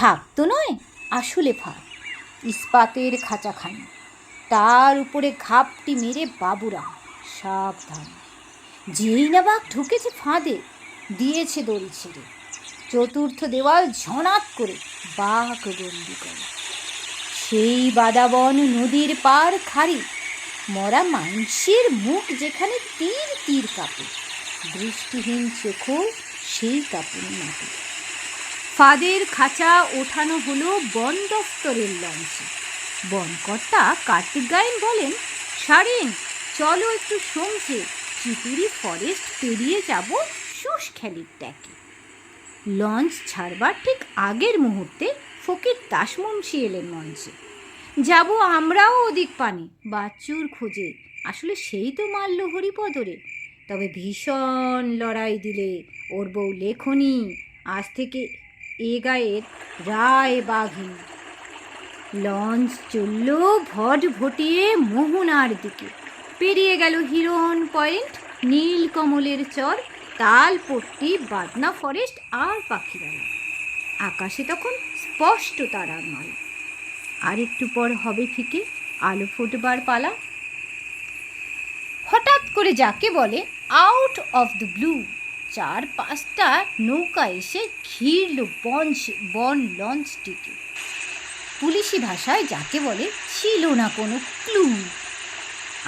ফাঁক তো নয়, আসলে ফাঁক, ইস্পাতের খাঁচাখানি, তার উপরে ঘাপটি মেরে বাবুরাম, সাবধান। যেই না বাঘ ঢুকেছে ফাঁদে, দিয়েছে দড়ি ছেড়ে, চতুর্থ দেওয়াল ঝনাত করে বাঘ বন্দি করে। সেই বাদাবন নদীর পার খাড়ি, মরা মাংসের মুখ যেখানে তীর তীর কাঁপে, দৃষ্টিহীন চোখও সেই কাঁপুনি মাটি। ফাঁদের খাঁচা ওঠানো হলো বন দফতরের লঞ্চে। বনকর্তা কার্তিক গায়েন বলেন, সারেন চলো একটু সমঝে, চিতুরি ফরেস্ট পেরিয়ে যাব শুশখ্যালির ট্যাকে। লঞ্চ ছাড়বার ঠিক আগের মুহূর্তে ফকির দাসমুন্সি এলেন মঞ্চে। যাব আমরাও ওদিক পানে বাচ্চুর খোঁজে, আসলে সেই তো মারল হরিপদরে, তবে ভীষণ লড়াই দিলে ওর বউ লেখনি, আজ থেকে এ গায়ের রায় বাঘিনী। লঞ্চ চলল ভট ভটিয়ে মোহনার দিকে, পেরিয়ে গেল হিরন পয়েন্ট, নীল কমলের চর, তালপট্টি, বাদনা ফরেস্ট আর পাখিরালা। আকাশে তখন স্পষ্ট তারার মাল। আর একটু পর হবে ফিকে, আলো ফুটবার পালা। হঠাৎ করে যাকে বলে আউট অফ দ্য ব্লু 4-5টা নৌকা এসে ঘিরল বন লঞ্চটিকে। পুলিশি ভাষায় যাকে বলে ছিল না কোনো ক্লু।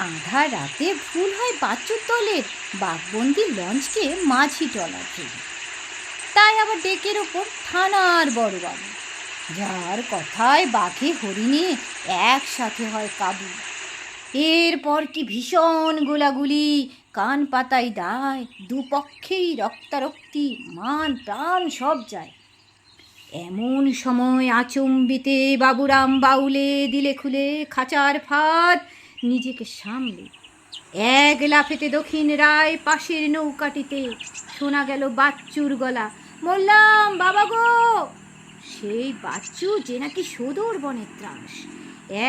আধা রাতে ভুল হয় বাচ্চুর দলের বাঘবন্দি লঞ্চকে মাঝি টলার ফেলে, তাই আবার ডেকের ওপর থানার বড়বাবু, যার কথায় বাঘে হরিণে একসাথে হয় কাবু। এরপর কি ভীষণ গোলাগুলি, কান পাতাই দায়, দুপক্ষেই রক্তারক্তি, মান প্রাণ সব যায়। এমন সময় আচম্বিতে বাবুরাম বাউলে দিলে খুলে খাঁচার ফাঁদ, নিজেকে সামলে এক লাফেতে দক্ষিণ রায় পাশের নৌকাটিতে। শোনা গেল বাচ্চুর গলা, বললাম বাবা গো। সেই বাচ্চু যে নাকি সদর বনের ত্রাস,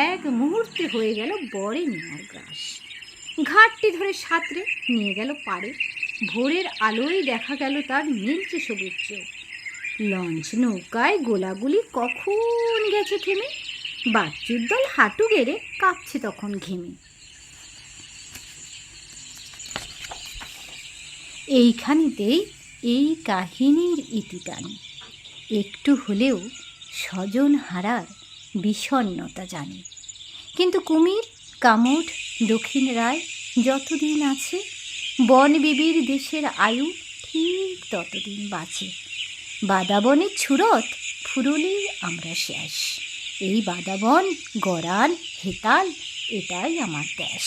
এক মুহূর্তে হয়ে গেল বরে নেওয়ার গ্রাস। ঘাটটি ধরে সাঁতরে নিয়ে গেল পাড়ে, ভোরের আলোয় দেখা গেল তার নীলচে সবুজ চোখ। লঞ্চ নৌকায় গোলাগুলি কখন গেছে থেমে, বাচ্চুর দল হাঁটু গেড়ে কাঁপছে তখন ঘেমে। এইখানিতেই এই কাহিনীর ইতিটানি। একটু হলেও স্বজন হারার বিষণ্ণতা জানে, কিন্তু কুমির, কামট, দক্ষিণ রায় যতদিন আছে, বনবিবির দেশের আয়ু ঠিক ততদিন বাঁচে। বাদাবনের ছুরত ফুরলেই আমরা শেষ। এই বাদাবন, গরান, হেতাল, এটাই আমার দেশ।